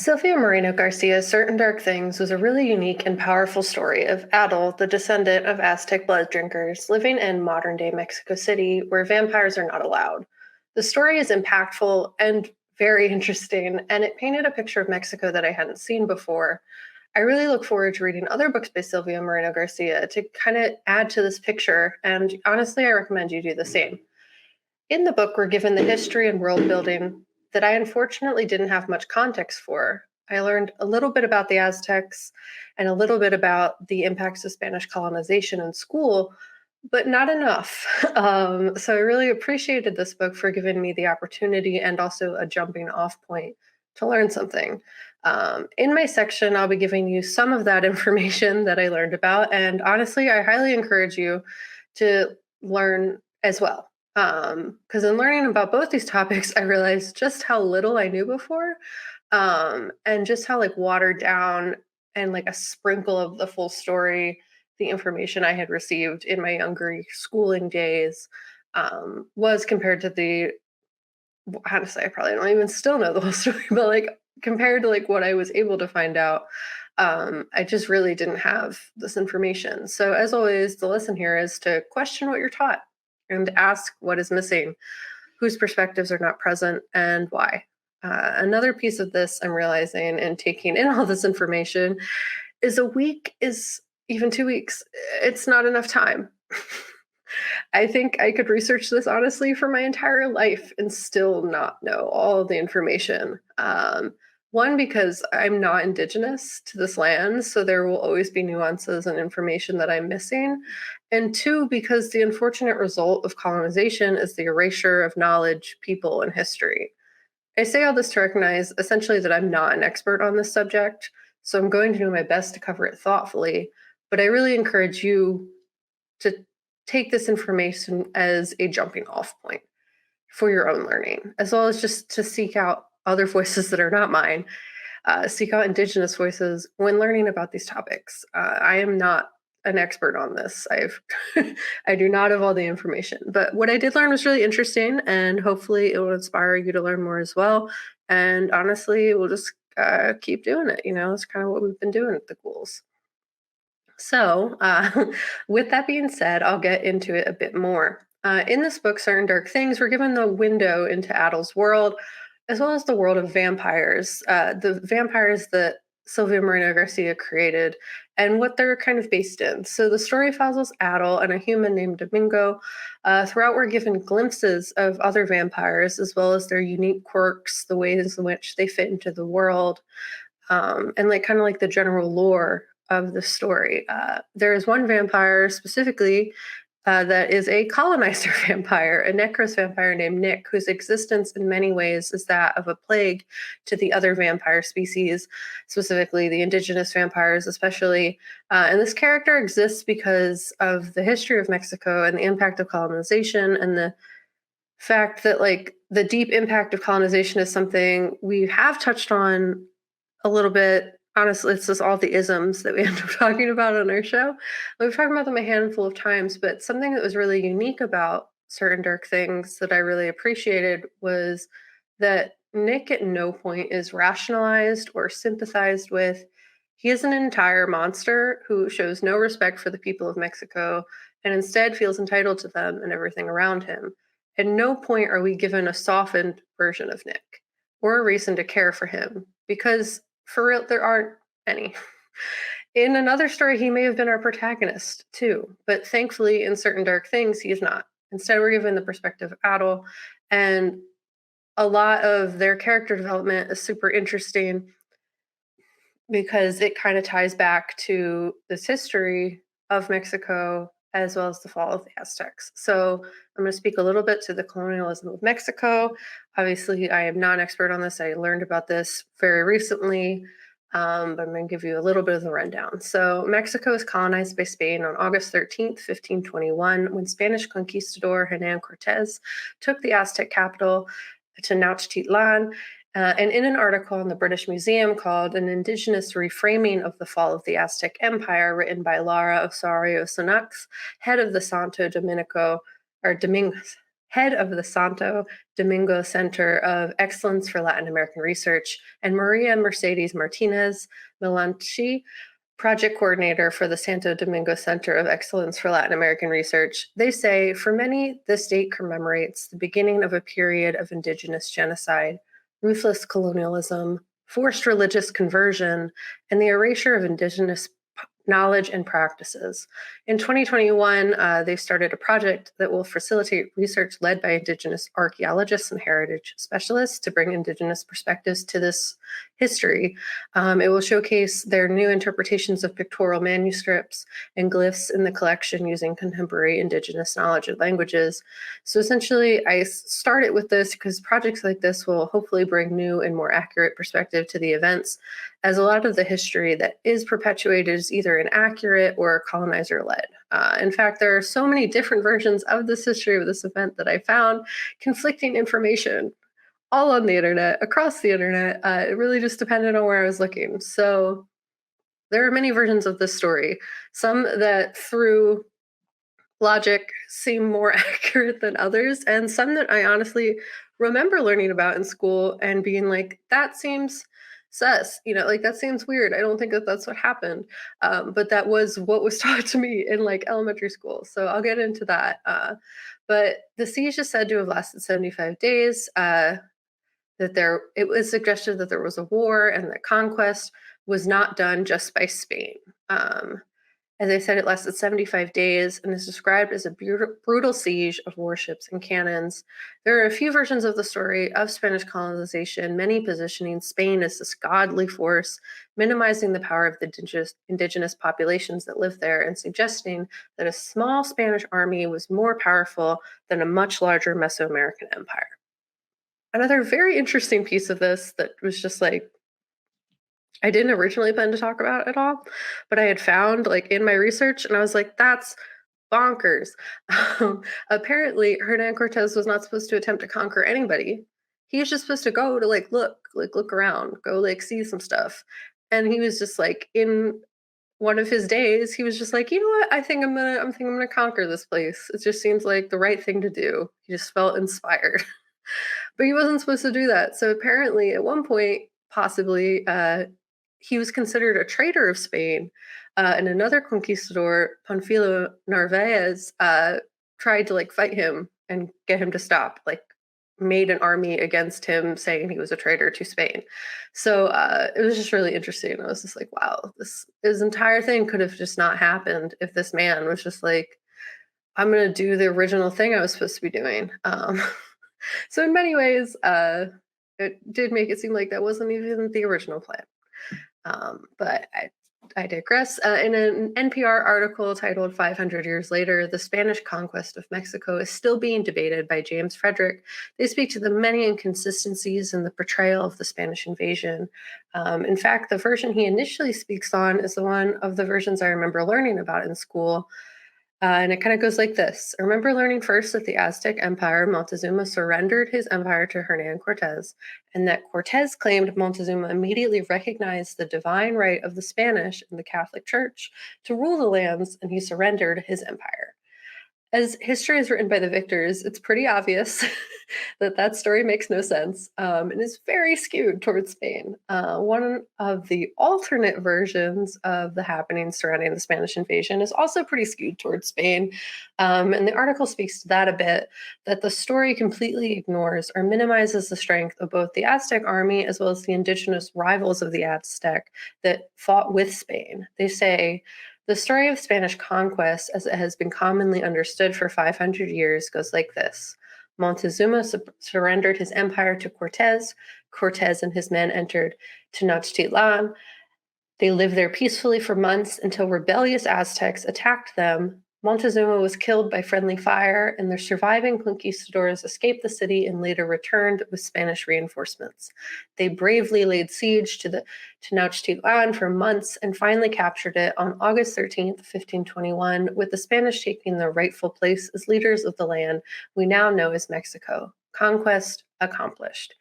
Silvia Moreno-Garcia's Certain Dark Things was a really unique and powerful story of Adol, the descendant of Aztec blood drinkers, living in modern-day Mexico City, where vampires are not allowed. The story is impactful and very interesting, and it painted a picture of Mexico that I hadn't seen before. I really look forward to reading other books by Silvia Moreno-Garcia to kind of add to this picture, and honestly, I recommend you do the same. In the book, we're given the history and world building that I unfortunately didn't have much context for. I learned a little bit about the Aztecs and a little bit about the impacts of Spanish colonization in school, but not enough. So I really appreciated this book for giving me the opportunity and also a jumping off point to learn something. In my section, I'll be giving you some of that information that I learned about. And honestly, I highly encourage you to learn as well. Because in learning about both these topics, I realized just how little I knew before, and just how like watered down and like a sprinkle of the full story, the information I had received in my younger schooling days, was compared to the honestly, I probably don't even still know the whole story, but like compared to like what I was able to find out, I just really didn't have this information. So as always, the lesson here is to question what you're taught and ask what is missing, whose perspectives are not present, and why. Another piece of this I'm realizing and taking in all this information is a week is even 2 weeks. It's not enough time. I think I could research this honestly for my entire life and still not know all of the information. One, because I'm not indigenous to this land, so there will always be nuances and information that I'm missing. And two, because the unfortunate result of colonization is the erasure of knowledge, people, and history. I say all this to recognize essentially that I'm not an expert on this subject, so I'm going to do my best to cover it thoughtfully. But I really encourage you to take this information as a jumping off point for your own learning, as well as just to seek out other voices that are not mine. Seek out Indigenous voices when learning about these topics. I am not an expert on this. I do not have all the information, but what I did learn was really interesting, and hopefully it will inspire you to learn more as well. And honestly, we'll just keep doing it. You know, it's kind of what we've been doing at the Ghouls. So, with that being said, I'll get into it a bit more. In this book, Certain Dark Things, we're given the window into Adol's world, as well as the world of vampires, the vampires that Silvia Moreno-Garcia created, and what they're kind of based in. So the story follows Adol and a human named Domingo. Throughout, we're given glimpses of other vampires, as well as their unique quirks, the ways in which they fit into the world, and like kind of like the general lore of the story. There is one vampire specifically that is a colonizer vampire, a necros vampire named Nick, whose existence in many ways is that of a plague to the other vampire species, specifically the indigenous vampires, especially. And this character exists because of the history of Mexico and the impact of colonization and the fact that, like, the deep impact of colonization is something we have touched on a little bit. Honestly, it's just all the isms that we end up talking about on our show. We've talked about them a handful of times, but something that was really unique about Certain Dark Things that I really appreciated was that Nick at no point is rationalized or sympathized with. He is an entire monster who shows no respect for the people of Mexico and instead feels entitled to them and everything around him. At no point are we given a softened version of Nick or a reason to care for him, because for real, there aren't any. In another story, he may have been our protagonist too, but thankfully, in Certain Dark Things, he is not. Instead, we're given the perspective of Adol, and a lot of their character development is super interesting because it kind of ties back to this history of Mexico as well as the fall of the Aztecs. So I'm going to speak a little bit to the colonialism of Mexico. Obviously, I am not an expert on this. I learned about this very recently, but I'm going to give you a little bit of the rundown. So Mexico was colonized by Spain on August 13th, 1521, when Spanish conquistador Hernan Cortez took the Aztec capital Tenochtitlan. And in an article in the British Museum called An Indigenous Reframing of the Fall of the Aztec Empire, written by Lara Osorio Sonax, head of the Santo Dominico, or Domingos, head of the Santo Domingo Center of Excellence for Latin American Research, and Maria Mercedes Martinez Melanchi, project coordinator for the Santo Domingo Center of Excellence for Latin American Research. They say, for many, this date commemorates the beginning of a period of indigenous genocide, ruthless colonialism, forced religious conversion, and the erasure of indigenous knowledge and practices. In 2021, they started a project that will facilitate research led by Indigenous archaeologists and heritage specialists to bring Indigenous perspectives to this history. It will showcase their new interpretations of pictorial manuscripts and glyphs in the collection using contemporary Indigenous knowledge and languages. So essentially, I started with this because projects like this will hopefully bring new and more accurate perspective to the events, as a lot of the history that is perpetuated is either inaccurate or colonizer led. In fact, there are so many different versions of this history of this event that I found conflicting information all on the internet, across the internet. It really just depended on where I was looking. So there are many versions of this story, some that through logic seem more accurate than others, and some that I honestly remember learning about in school and being like, that seems sus, like that seems weird. I don't think that that's what happened. But that was what was taught to me in like elementary school. So I'll get into that. But the siege is said to have lasted 75 days. It was suggested that there was a war and that conquest was not done just by Spain. As I said, it lasted 75 days and is described as a brutal siege of warships and cannons. There are a few versions of the story of Spanish colonization, many positioning Spain as this godly force, minimizing the power of the indigenous populations that lived there and suggesting that a small Spanish army was more powerful than a much larger Mesoamerican empire. Another very interesting piece of this that was just like, I didn't originally plan to talk about at all, but I had found like in my research, and I was like, that's bonkers. Apparently, Hernan Cortez was not supposed to attempt to conquer anybody. He was just supposed to go to look around, go like see some stuff. And he was just like in one of his days, he was just like, you know what? I think I'm gonna conquer this place. It just seems like the right thing to do. He just felt inspired. But he wasn't supposed to do that. So apparently, at one point, possibly, he was considered a traitor of Spain, and another conquistador, Panfilo Narvaez, tried to like fight him and get him to stop. Like, made an army against him, saying he was a traitor to Spain. So it was just really interesting. I was just like, wow, this entire thing could have just not happened if this man was just like, I'm gonna do the original thing I was supposed to be doing. So in many ways, it did make it seem like that wasn't even the original plan. But I digress. In an NPR article titled 500 Years Later, the Spanish Conquest of Mexico is still being debated by James Frederick. They speak to the many inconsistencies in the portrayal of the Spanish invasion. In fact, the version he initially speaks on is the one of the versions I remember learning about in school. And it kind of goes like this. I remember learning first that the Aztec Empire, Montezuma surrendered his empire to Hernan Cortez, and that Cortez claimed Montezuma immediately recognized the divine right of the Spanish and the Catholic Church to rule the lands, and he surrendered his empire. As history is written by the victors, it's pretty obvious that that story makes no sense and is very skewed towards Spain. One of the alternate versions of the happenings surrounding the Spanish invasion is also pretty skewed towards Spain. And the article speaks to that a bit, that the story completely ignores or minimizes the strength of both the Aztec army as well as the indigenous rivals of the Aztec that fought with Spain. They say, the story of Spanish conquest, as it has been commonly understood for 500 years, goes like this. Montezuma surrendered his empire to Cortez. Cortez and his men entered Tenochtitlan. They lived there peacefully for months until rebellious Aztecs attacked them. Montezuma was killed by friendly fire, and the surviving conquistadors escaped the city and later returned with Spanish reinforcements. They bravely laid siege to the Tenochtitlan for months and finally captured it on August 13th, 1521, with the Spanish taking their rightful place as leaders of the land we now know as Mexico. Conquest accomplished.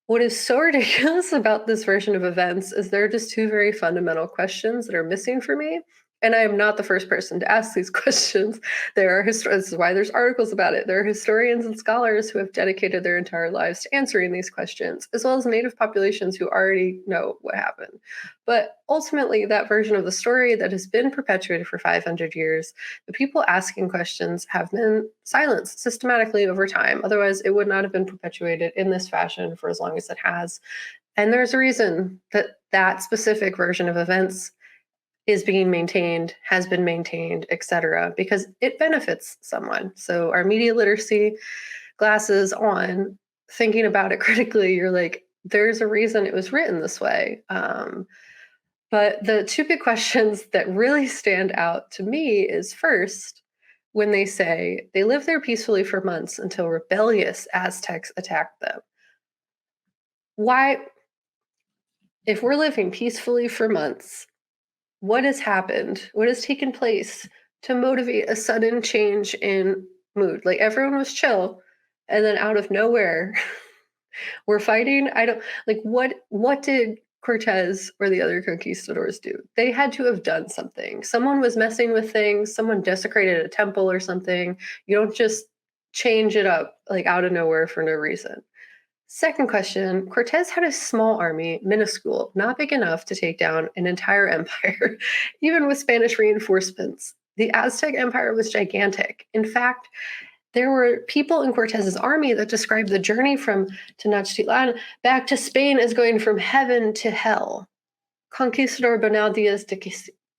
What is so ridiculous about this version of events is there are just two very fundamental questions that are missing for me. And I am not the first person to ask these questions. This is why there's articles about it. There are historians and scholars who have dedicated their entire lives to answering these questions, as well as native populations who already know what happened. But ultimately, that version of the story that has been perpetuated for 500 years, the people asking questions have been silenced systematically over time. Otherwise, it would not have been perpetuated in this fashion for as long as it has. And there's a reason that that specific version of events is being maintained, has been maintained, etc., because it benefits someone. So our media literacy glasses on, thinking about it critically, you're like, there's a reason it was written this way. But the two big questions that really stand out to me is first, when they say they lived there peacefully for months until rebellious Aztecs attacked them. Why, if we're living peacefully for months, what has happened? What has taken place to motivate a sudden change in mood? Like everyone was chill, and then out of nowhere, we're fighting. I don't like what did Cortez or the other conquistadors do? They had to have done something. Someone was messing with things, someone desecrated a temple or something. You don't just change it up like out of nowhere for no reason. Second question, Cortez had a small army, minuscule, not big enough to take down an entire empire, even with Spanish reinforcements. The Aztec Empire was gigantic. In fact, there were people in Cortez's army that described the journey from Tenochtitlan back to Spain as going from heaven to hell. Conquistador Bernal Diaz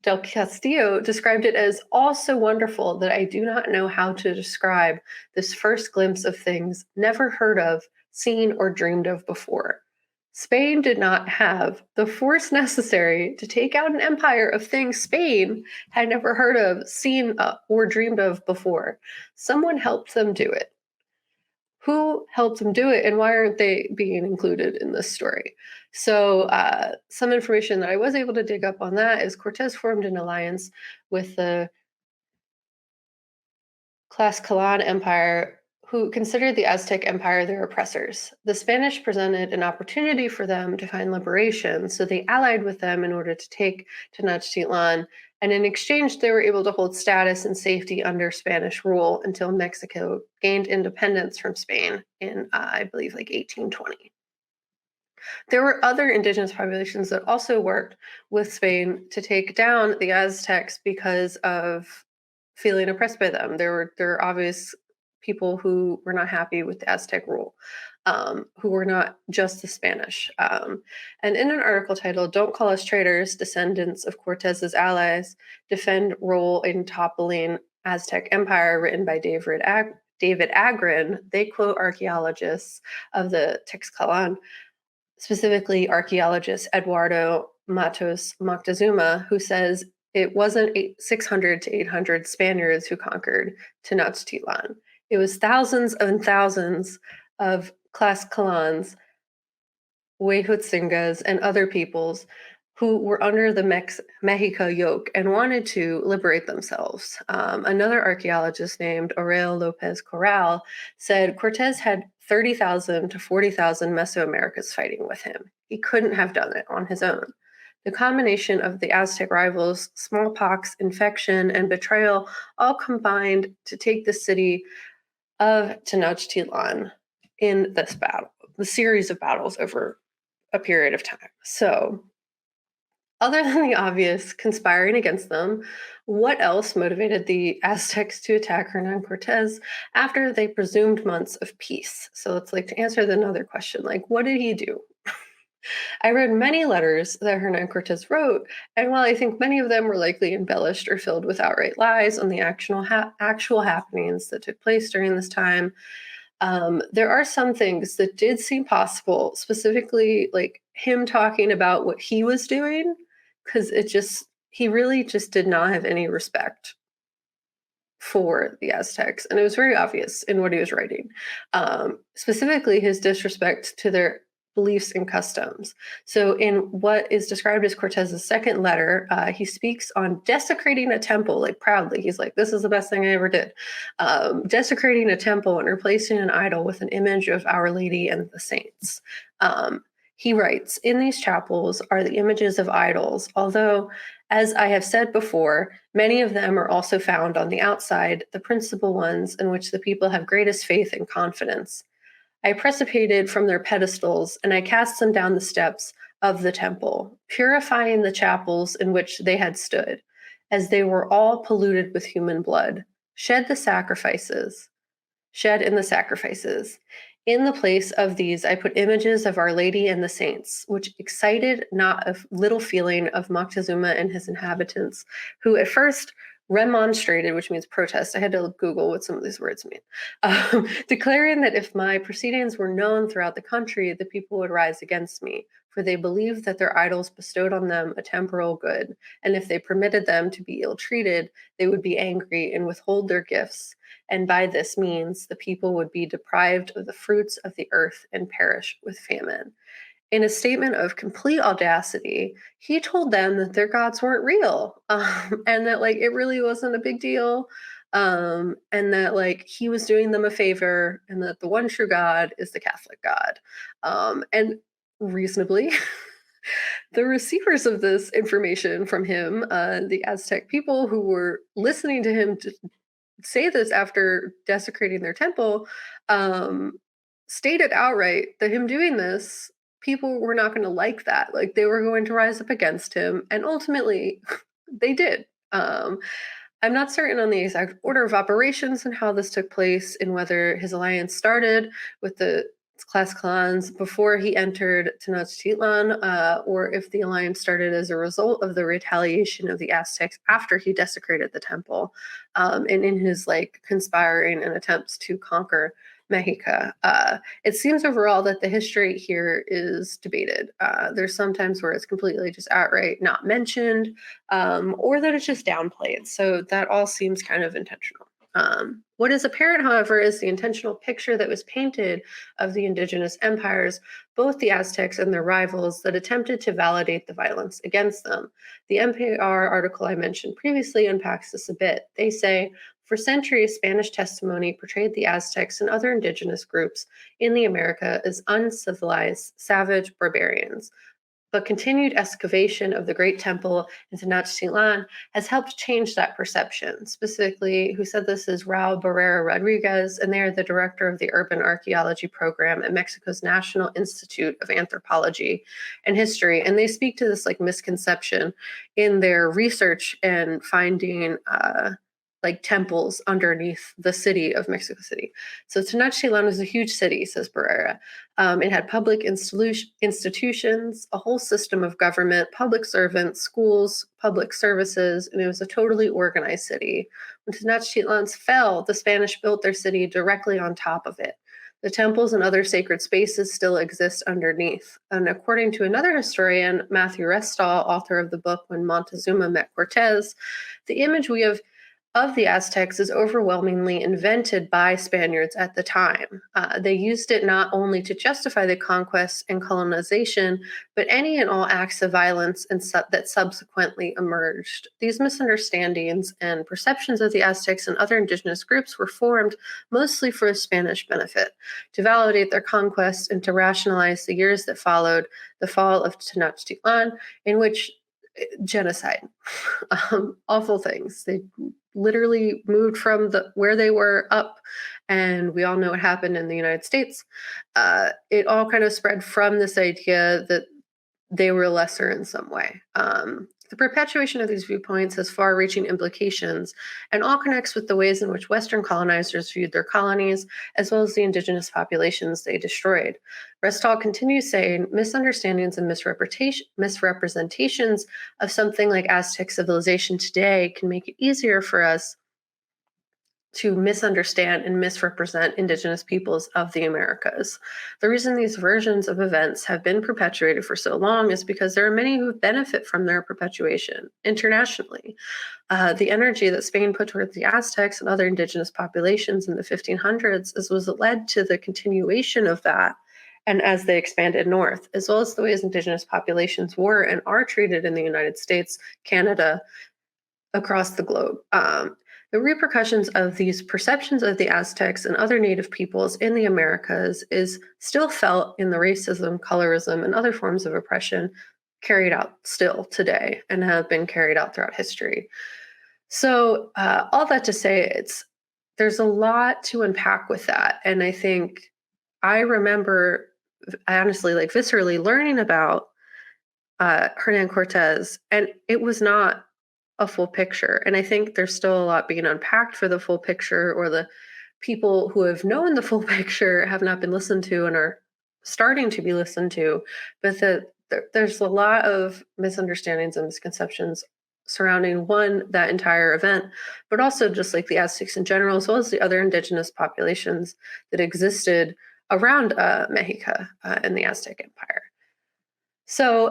del Castillo described it as all so wonderful that I do not know how to describe this first glimpse of things never heard of, seen, or dreamed of before. Spain did not have the force necessary to take out an empire of things Spain had never heard of, seen, or dreamed of before. Someone helped them do it. Who helped them do it, and why aren't they being included in this story? So some information that I was able to dig up on that is Cortez formed an alliance with the Tlaxcalan Empire, who considered the Aztec Empire their oppressors. The Spanish presented an opportunity for them to find liberation, so they allied with them in order to take Tenochtitlan, and in exchange, they were able to hold status and safety under Spanish rule until Mexico gained independence from Spain in, I believe, like 1820. There were other indigenous populations that also worked with Spain to take down the Aztecs because of feeling oppressed by them. There were obvious people who were not happy with the Aztec rule, who were not just the Spanish. And in an article titled "Don't Call Us Traitors: Descendants of Cortez's Allies Defend Role in Toppling Aztec Empire," written by David Agren, they quote archaeologists of the Tlaxcalan, specifically archaeologist Eduardo Matos Moctezuma, who says it wasn't 600 to 800 Spaniards who conquered Tenochtitlan. It was thousands and thousands of Tlaxcalans, Huejotzingas, and other peoples who were under the Mexico yoke and wanted to liberate themselves. Another archaeologist named Aurel Lopez Corral said Cortez had 30,000 to 40,000 Mesoamericans fighting with him. He couldn't have done it on his own. The combination of the Aztec rivals, smallpox, infection, and betrayal all combined to take the city of Tenochtitlan in this battle, the series of battles over a period of time. So, other than the obvious conspiring against them, what else motivated the Aztecs to attack Hernan Cortez after they presumed months of peace? So it's like to answer another question, like, what did he do? I read many letters that Hernan Cortez wrote, and while I think many of them were likely embellished or filled with outright lies on the actual happenings that took place during this time, there are some things that did seem possible, specifically like him talking about what he was doing, because he really just did not have any respect for the Aztecs. And it was very obvious in what he was writing, specifically his disrespect to their beliefs and customs. So in what is described as Cortez's second letter, he speaks on desecrating a temple, like proudly. He's like, this is the best thing I ever did. Desecrating a temple and replacing an idol with an image of Our Lady and the saints. He writes, in these chapels are the images of idols, although As I have said before, many of them are also found on the outside, the principal ones in which the people have greatest faith and confidence. I precipitated from their pedestals, and I cast them down the steps of the temple, purifying the chapels in which they had stood, as they were all polluted with human blood, shed in the sacrifices. In the place of these, I put images of Our Lady and the saints, which excited not a little feeling of Moctezuma and his inhabitants, who at first remonstrated, which means protest. I had to Google what some of these words mean, declaring that if my proceedings were known throughout the country, the people would rise against me, for they believed that their idols bestowed on them a temporal good, and if they permitted them to be ill-treated, they would be angry and withhold their gifts, and by this means the people would be deprived of the fruits of the earth and perish with famine. In a statement of complete audacity, he told them that their gods weren't real, and that like it really wasn't a big deal, and that like he was doing them a favor, and that the one true God is the Catholic God, and reasonably. The receivers of this information from him, the Aztec people who were listening to him say this after desecrating their temple, um, stated outright that him doing this, people were not going to like that. Like they were going to rise up against him, and ultimately, they did. I'm not certain on the exact order of operations and how this took place, and whether his alliance started with the class clans before he entered Tenochtitlan, or if the alliance started as a result of the retaliation of the Aztecs after he desecrated the temple, and in his like conspiring and attempts to conquer Mexico. It seems overall that the history here is debated. There's sometimes where it's completely just outright not mentioned, or that it's just downplayed. So that all seems kind of intentional. What is apparent, however, is the intentional picture that was painted of the indigenous empires, both the Aztecs and their rivals, that attempted to validate the violence against them. The NPR article I mentioned previously unpacks this a bit. They say, for centuries, Spanish testimony portrayed the Aztecs and other indigenous groups in the America as uncivilized, savage barbarians. But continued excavation of the Great Temple in Tenochtitlan has helped change that perception. Specifically, who said this is Raul Barrera Rodriguez, and they are the director of the Urban Archaeology Program at Mexico's National Institute of Anthropology and History. And they speak to this like misconception in their research and finding like temples underneath the city of Mexico City. So Tenochtitlan was a huge city, says Barrera. It had public institutions, a whole system of government, public servants, schools, public services, and it was a totally organized city. When Tenochtitlan fell, the Spanish built their city directly on top of it. The temples and other sacred spaces still exist underneath. And according to another historian, Matthew Restall, author of the book When Montezuma Met Cortez, the image we have of the Aztecs is overwhelmingly invented by Spaniards at the time. They used it not only to justify the conquest and colonization, but any and all acts of violence that subsequently emerged. These misunderstandings and perceptions of the Aztecs and other indigenous groups were formed mostly for Spanish benefit, to validate their conquest and to rationalize the years that followed the fall of Tenochtitlan, in which genocide, awful things. They literally moved from where they were up, and we all know what happened in the United States. It all kind of spread from this idea that they were lesser in some way. The perpetuation of these viewpoints has far-reaching implications and all connects with the ways in which Western colonizers viewed their colonies, as well as the indigenous populations they destroyed. Restall continues saying, misunderstandings and misrepresentations of something like Aztec civilization today can make it easier for us to misunderstand and misrepresent indigenous peoples of the Americas. The reason these versions of events have been perpetuated for so long is because there are many who benefit from their perpetuation internationally. The energy that Spain put towards the Aztecs and other indigenous populations in the 1500s was led to the continuation of that, and as they expanded north, as well as the ways indigenous populations were and are treated in the United States, Canada, across the globe. The repercussions of these perceptions of the Aztecs and other native peoples in the Americas is still felt in the racism, colorism, and other forms of oppression carried out still today and have been carried out throughout history. So, all that to say, there's a lot to unpack with that, and I think I remember honestly, like viscerally learning about Hernan Cortez, and it was not a full picture. And I think there's still a lot being unpacked for the full picture, or the people who have known the full picture have not been listened to and are starting to be listened to. But there's a lot of misunderstandings and misconceptions surrounding that entire event, but also just like the Aztecs in general, as well as the other indigenous populations that existed around Mexico and the Aztec Empire. So,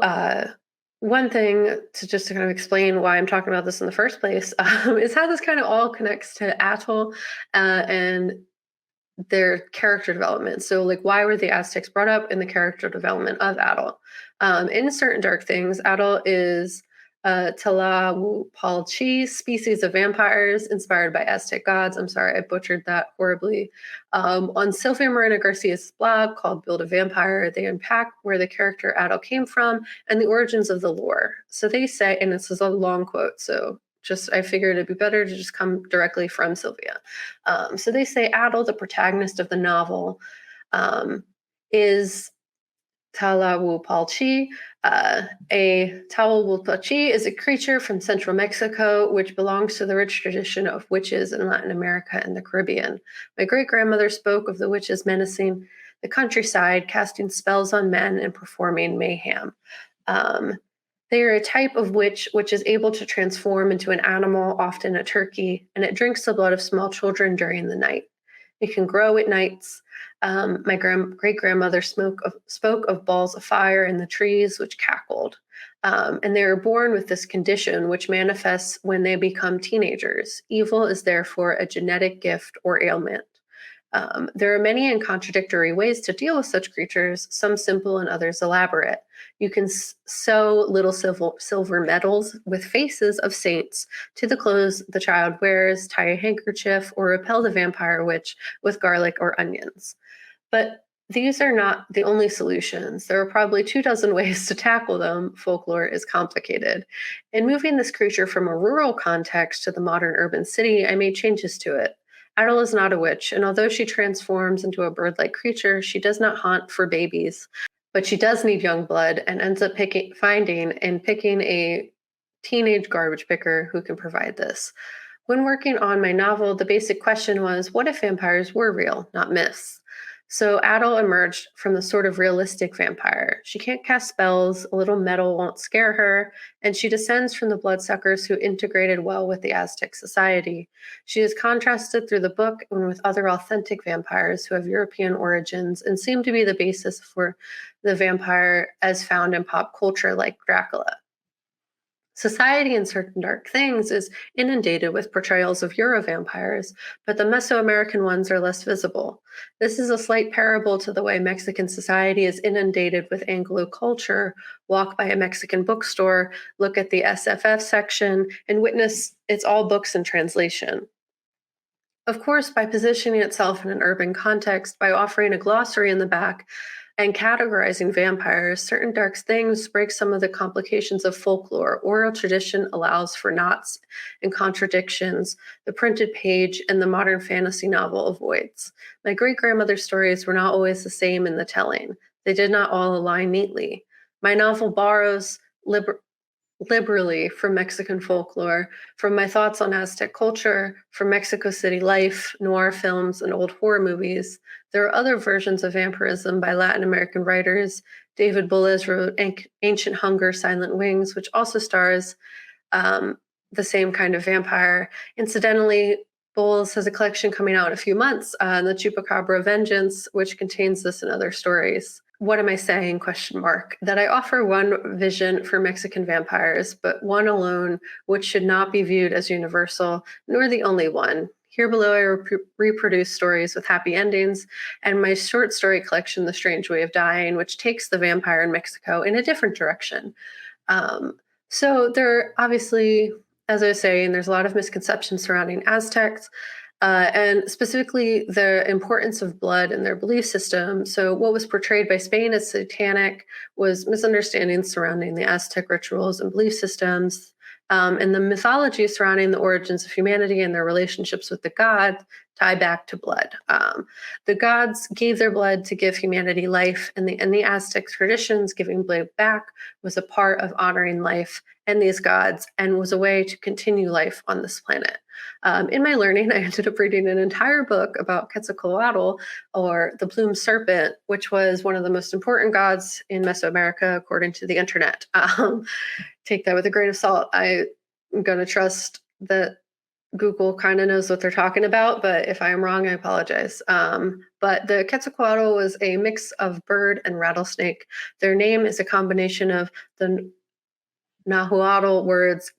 one thing to kind of explain why I'm talking about this in the first place is how this kind of all connects to Atoll and their character development. So, like, why were the Aztecs brought up in the character development of Atoll? In certain dark things, Atoll is Tlahuapalchi species of vampires inspired by Aztec gods. I'm sorry, I butchered that horribly. On Silvia Moreno-Garcia's blog called Build a Vampire, they unpack where the character Atoll came from and the origins of the lore. So they say, and this is a long quote, so I figured it'd be better to just come directly from Silvia. So they say Atoll, the protagonist of the novel, is Tlahuapalchi. A Tlahuapalchi is a creature from central Mexico, which belongs to the rich tradition of witches in Latin America and the Caribbean. My great-grandmother spoke of the witches menacing the countryside, casting spells on men and performing mayhem. They are a type of witch which is able to transform into an animal, often a turkey, and it drinks the blood of small children during the night. It can grow at nights. My great-grandmother spoke of balls of fire in the trees, which cackled. And they are born with this condition, which manifests when they become teenagers. Evil is therefore a genetic gift or ailment. There are many and contradictory ways to deal with such creatures, some simple and others elaborate. You can sew little silver medals with faces of saints to the clothes the child wears, tie a handkerchief, or repel the vampire witch with garlic or onions. But these are not the only solutions. There are probably 24 ways to tackle them. Folklore is complicated. In moving this creature from a rural context to the modern urban city, I made changes to it. Atoll is not a witch, and although she transforms into a bird-like creature, she does not hunt for babies. But she does need young blood and ends up picking a teenage garbage picker who can provide this. When working on my novel, the basic question was, what if vampires were real, not myths? So Atoll emerged from the sort of realistic vampire. She can't cast spells, a little metal won't scare her, and she descends from the bloodsuckers who integrated well with the Aztec society. She is contrasted through the book and with other authentic vampires who have European origins and seem to be the basis for the vampire as found in pop culture like Dracula. Society in Certain Dark Things is inundated with portrayals of Euro vampires, but the Mesoamerican ones are less visible. This is a slight parable to the way Mexican society is inundated with Anglo culture. Walk by a Mexican bookstore, look at the SFF section, and witness it's all books in translation. Of course, by positioning itself in an urban context, by offering a glossary in the back, and categorizing vampires, Certain Dark Things break some of the complications of folklore. Oral tradition allows for knots and contradictions the printed page and the modern fantasy novel avoids. My great-grandmother's stories were not always the same in the telling. They did not all align neatly. My novel borrows liberally from Mexican folklore, from my thoughts on Aztec culture, from Mexico City life, noir films, and old horror movies. There are other versions of vampirism by Latin American writers. David Boles wrote Ancient Hunger, Silent Wings, which also stars the same kind of vampire. Incidentally, Bowles has a collection coming out in a few months, The Chupacabra Vengeance, which contains this and other stories. What am I saying? Question mark. That I offer one vision for Mexican vampires, but one alone, which should not be viewed as universal, nor the only one. Here below, I reproduce stories with happy endings, and my short story collection, The Strange Way of Dying, which takes the vampire in Mexico in a different direction. So there are obviously, as I was saying, there's a lot of misconceptions surrounding Aztecs. and specifically the importance of blood in their belief system. So, what was portrayed by Spain as satanic was misunderstandings surrounding the Aztec rituals and belief systems, and the mythology surrounding the origins of humanity and their relationships with the gods tie back to blood. The gods gave their blood to give humanity life, and the Aztec traditions, giving blood back was a part of honoring life and these gods, and was a way to continue life on this planet. In my learning, I ended up reading an entire book about Quetzalcoatl, or the plumed serpent, which was one of the most important gods in Mesoamerica, according to the internet. Take that with a grain of salt. I'm going to trust that Google kind of knows what they're talking about, but if I am wrong, I apologize. But the Quetzalcoatl was a mix of bird and rattlesnake. Their name is a combination of the Nahuatl words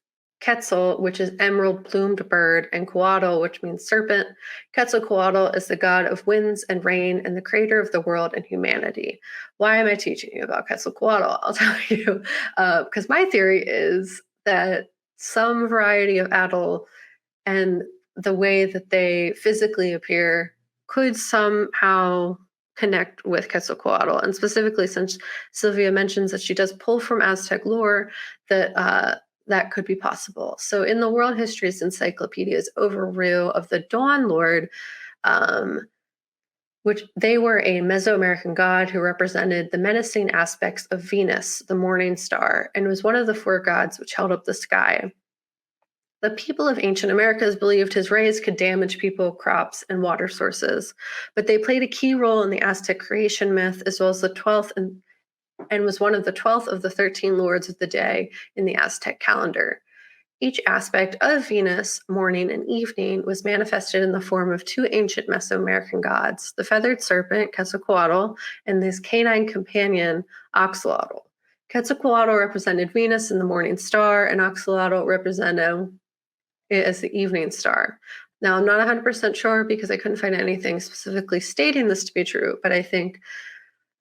Quetzal, which is emerald plumed bird, and Coatl, which means serpent. Quetzalcoatl is the god of winds and rain and the creator of the world and humanity. Why am I teaching you about Quetzalcoatl? I'll tell you. Because my theory is that some variety of Adel and the way that they physically appear could somehow connect with Quetzalcoatl. And specifically, since Silvia mentions that she does pull from Aztec lore, that could be possible. So in the World Histories Encyclopedia's overview of the Dawn Lord, which they were a Mesoamerican god who represented the menacing aspects of Venus, the morning star, and was one of the 4 gods which held up the sky. The people of ancient Americas believed his rays could damage people, crops, and water sources, but they played a key role in the Aztec creation myth, as well as the 12th and was one of the 12th of the 13 lords of the day in the Aztec calendar. Each aspect of Venus, morning and evening, was manifested in the form of 2 ancient Mesoamerican gods, the feathered serpent, Quetzalcoatl, and his canine companion, Axolotl. Quetzalcoatl represented Venus in the morning star, and Axolotl represented it as the evening star. Now, I'm not 100% sure because I couldn't find anything specifically stating this to be true, but I think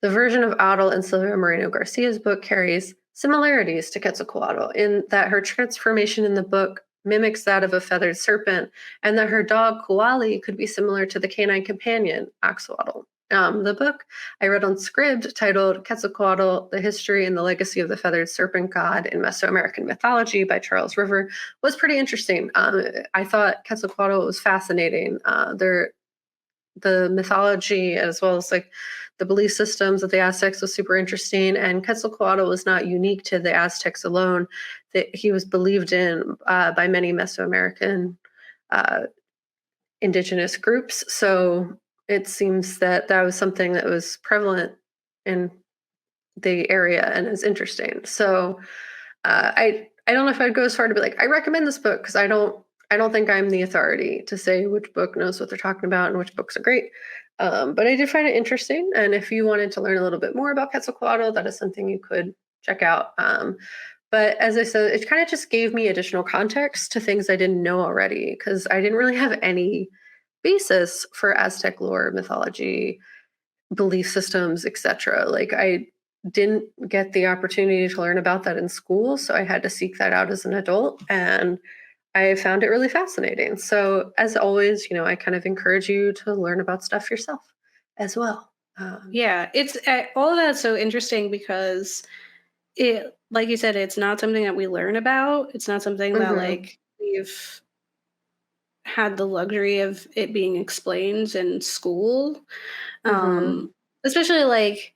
the version of Adel in Silvia Moreno-Garcia's book carries similarities to Quetzalcoatl in that her transformation in the book mimics that of a feathered serpent, and that her dog Kuali could be similar to the canine companion Axolotl. The book I read on Scribd, titled Quetzalcoatl, The History and the Legacy of the Feathered Serpent God in Mesoamerican Mythology by Charles River, was pretty interesting. I thought Quetzalcoatl was fascinating. The mythology, as well as like the belief systems of the Aztecs, was super interesting. And Quetzalcoatl was not unique to the Aztecs alone. That he was believed in by many Mesoamerican indigenous groups. So it seems that that was something that was prevalent in the area and is interesting. So I don't know if I'd go as far to be like, I recommend this book, because I don't think I'm the authority to say which book knows what they're talking about and which books are great. But I did find it interesting. And if you wanted to learn a little bit more about Quetzalcoatl, that is something you could check out. But as I said, it kind of just gave me additional context to things I didn't know already, because I didn't really have any basis for Aztec lore, mythology, belief systems, etc. Like, I didn't get the opportunity to learn about that in school, so I had to seek that out as an adult, and I found it really fascinating. So, as always, I kind of encourage you to learn about stuff yourself as well. Yeah, it's all of that's so interesting because it, like you said, it's not something that we learn about. It's not something that Mhm. like we've had the luxury of it being explained in school. Mhm. Um, Especially like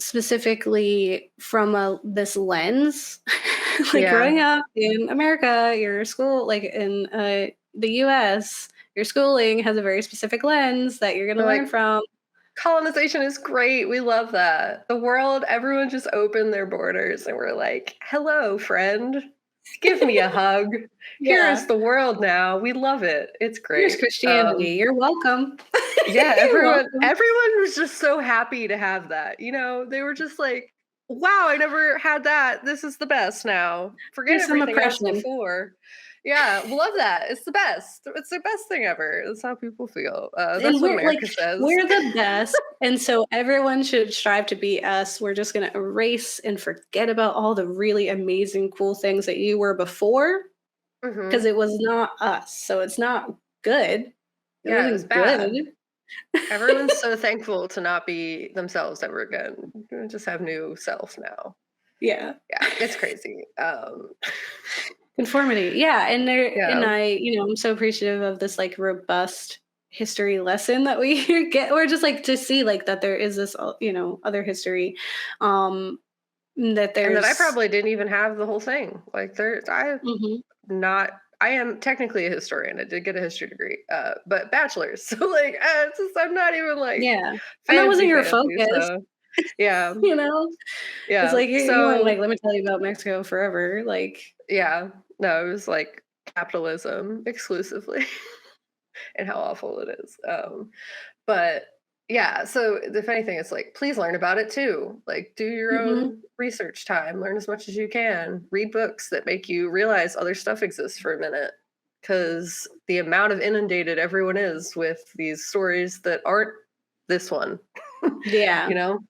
specifically from this lens. Like Yeah. growing up in America, your school, like in the US, your schooling has a very specific lens that you're going to They're learn like, from. colonization is great. We love that. The world, everyone just opened their borders and we're like, hello, friend. Give me a hug. Here is Yeah. the world now. We love it. It's Here's great. Christianity. You're welcome. Yeah, You're everyone welcome. everyone was just so happy to have that. They were just like, "Wow, I never had that. This is the best now. Forget Here's some everything else oppression. before." Yeah, love that. It's the best. It's the best thing ever. That's how people feel. That's And what we're like, America says. we're the best. And so everyone should strive to be us. We're just going to erase and forget about all the really amazing, cool things that you were before because Mhm. it was not us. So it's not good. It Yeah, it was wasn't good. bad. Everyone's so thankful to not be themselves ever again. Just have new self now. Yeah. Yeah, it's crazy. Conformity. Yeah. And Yeah. I'm so appreciative of this like robust history lesson that we get, or just like to see like that there is this, other history. Um, that And that I there's, probably didn't even have the whole thing. Like Mhm. I am technically a historian. I did get a history degree, but bachelor's. So like, I'm not even like Yeah. And that wasn't fancy your fancy. focus, So yeah, you know? It's yeah. like you weren't like, So let me tell you about Mexico forever. Like, yeah, no, it was like capitalism exclusively and how awful it is. But yeah, so the funny thing is like, please learn about it too. Like, do your mhm. own research time, learn as much as you can, read books that make you realize other stuff exists for a minute. Because the amount of inundated everyone is with these stories that aren't this one, Yeah, you know,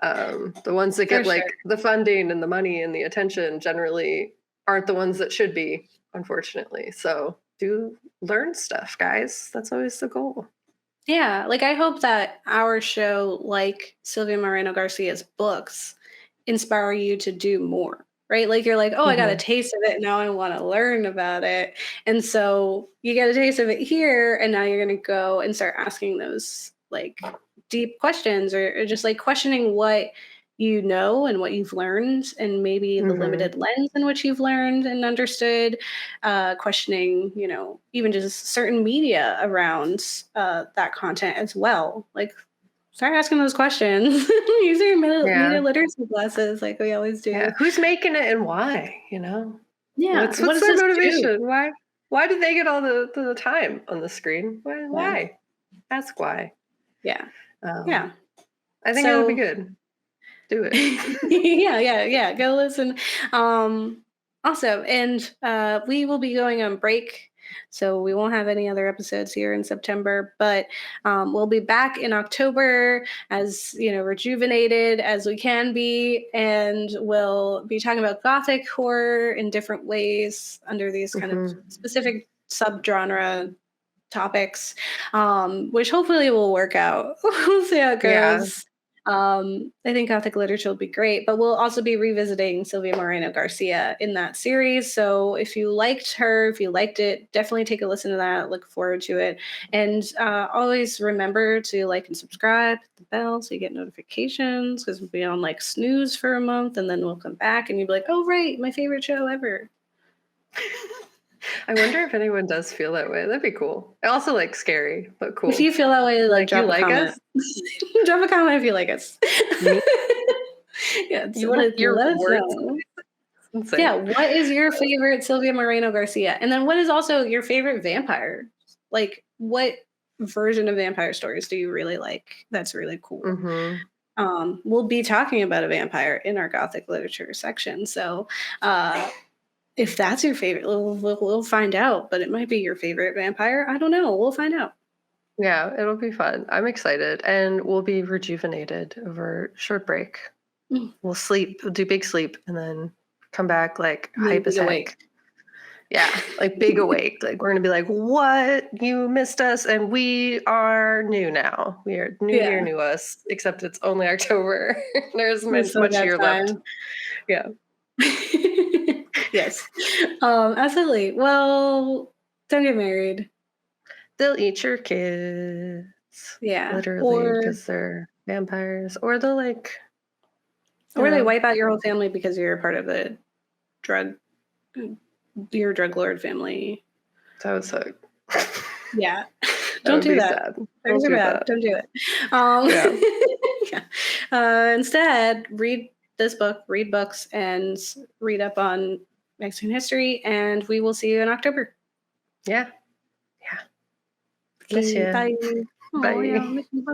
the ones that for get sure. like the funding and the money and the attention generally aren't the ones that should be, unfortunately. So do learn stuff, guys. That's always the goal. Yeah, like I hope that our show, like Silvia Moreno-Garcia's books, inspire you to do more, right? Like you're like, oh, I got a Hmm. taste of it. Now I want to learn about it. And so you get a taste of it here, and now you're going to go and start asking those like deep questions, or just like questioning what you know and what you've learned, and maybe the Hmm. limited lens in which you've learned and understood, questioning, even just certain media around that content as well. Like, start asking those questions. Use your Yeah. media literacy classes like we always Yeah, do. who's making it and why, you know? Yeah. What What's does their this do? motivation? Why do they get all the time on the screen? Why? Yeah. Why? Ask why. Yeah. Um, Yeah. I think it'll be So good. Do it. yeah. Go listen. Also, and we will be going on break. So we won't have any other episodes here in September, but we'll be back in October as rejuvenated as we can be, and we'll be talking about gothic horror in different ways under these kind of Hmm. specific subgenre topics, which hopefully will work out. We'll see how it Yeah, goes. I think Gothic literature will be great, but we'll also be revisiting Silvia Moreno Garcia in that series. So if you liked her, if you liked it, definitely take a listen to that. Look forward to it. And always remember to like and subscribe, hit the bell so you get notifications, because we'll be on like snooze for a month, and then we'll come back and you'll be like, oh, right, my favorite show ever. I wonder if anyone does feel that way. That'd be cool. Also, like scary, but If cool. you feel that way, like Like you drop a like comment. us? Drop a comment if you like us. Me? Yeah, You want to your let us words? know. Insane. Yeah, what is your favorite Silvia Moreno Garcia? And then what is also your favorite vampire? Like, what version of vampire stories do you really like? That's really cool. Hmm. We'll be talking about a vampire in our Gothic literature section. So, uh, if that's your favorite, we'll find out. But it might be your favorite vampire. I don't know. We'll find out. Yeah, it'll be fun. I'm excited, and we'll be rejuvenated over short break. Mm. We'll sleep, we'll do big sleep, and then come back like And then hype as big awake. heck. Yeah, like big awake. Like we're gonna be like, "What? You missed us, and we are new now. We are new year, Yeah, new us." Except it's only October. There's we still much got year left. time. Yeah, Yes, absolutely. Well, don't get married. they'll eat your kids, Yeah, literally, or because they're vampires, or they'll like, you they know, wipe out your whole family because you're part of the drug, your drug lord family. that would suck. Yeah, That don't would do be that. sad. Drugs Don't are do bad. that. Don't do it. Um, Yeah, yeah. Instead, read this book, read books, and read up on Mexican history. And we will see you in October. yeah, yeah. Miss Okay, you. bye. Oh yeah, Bye. bye.